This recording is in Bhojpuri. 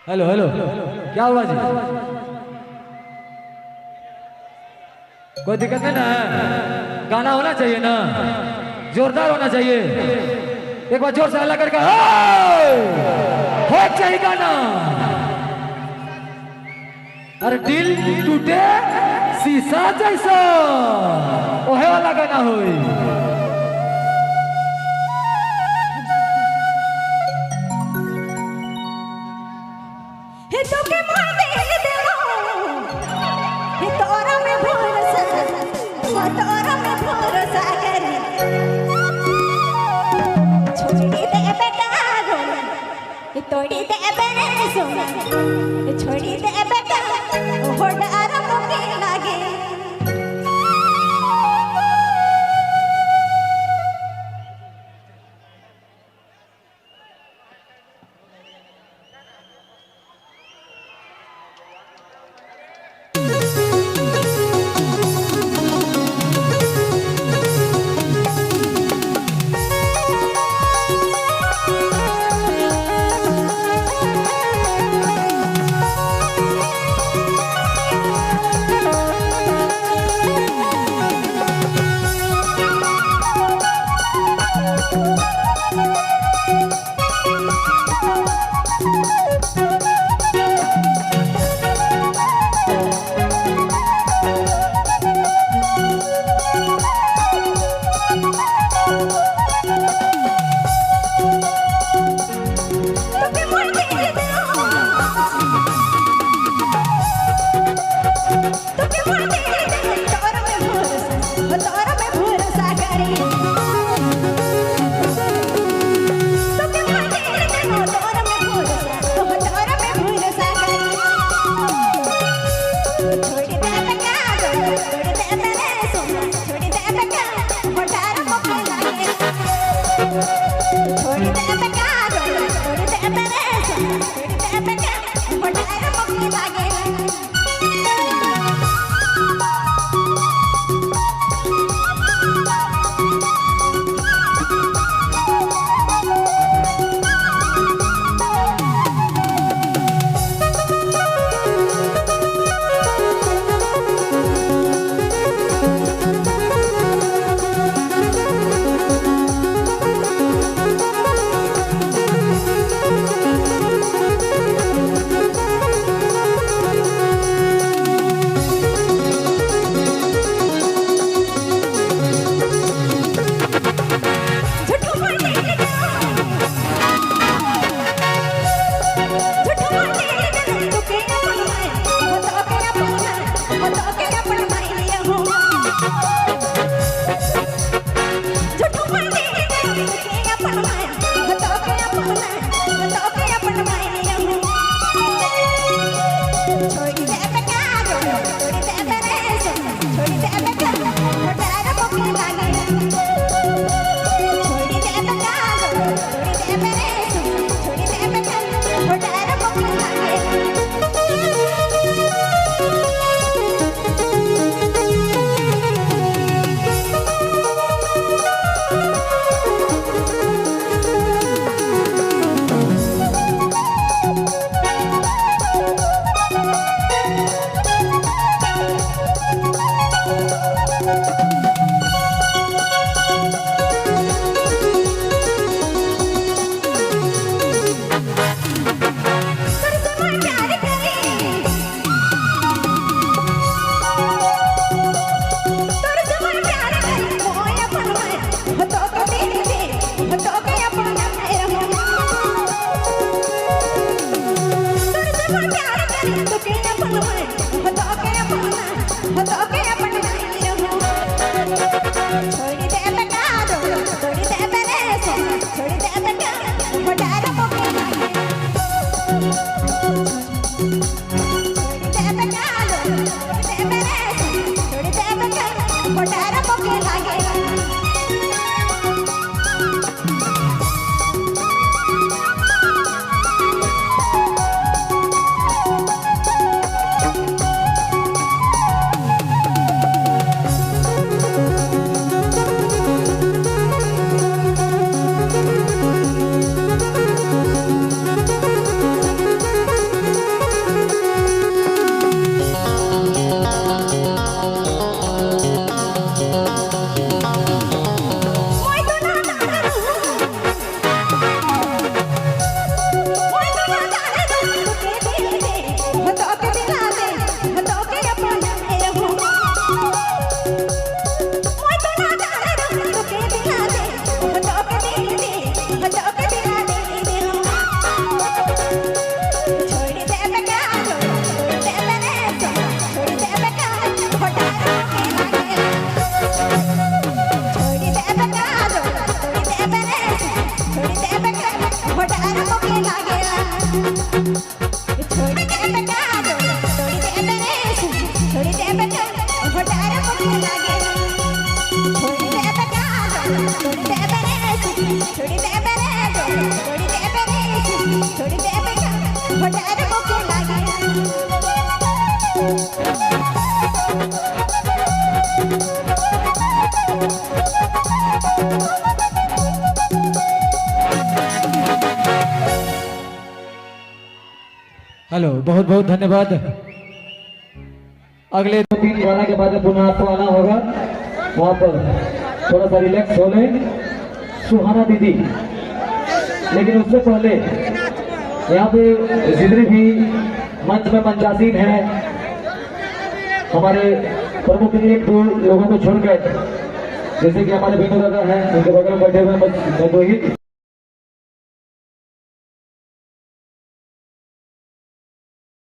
हेलो हेलो, क्या हुआ जी? कोई दिक्कत नहीं ना है? गाना होना चाहिए ना, जोरदार होना चाहिए। एक बार जोर से हल्ला करके हो चाहिए गाना। अरे दिल टूटे शीशा जैसा ओहे वाला गाना होई। तोड़ी दे बेरे सोना छोड़ी दे बेटा होड़ आराम के लागे हेलो, बहुत बहुत धन्यवाद। अगले 2-3 गाना के बाद पुनः आपको आना होगा, वहाँ पर थोड़ा सा रिलैक्स हो लें। सुहाना दीदी, लेकिन उससे पहले यहाँ पे जितने भी मंच में मंचासीन है, हमारे प्रमुख 1-2 लोगों को छोड़कर, जैसे कि हमारे बेटू दादा हैं, उनके बगल में बैठे हुए हैं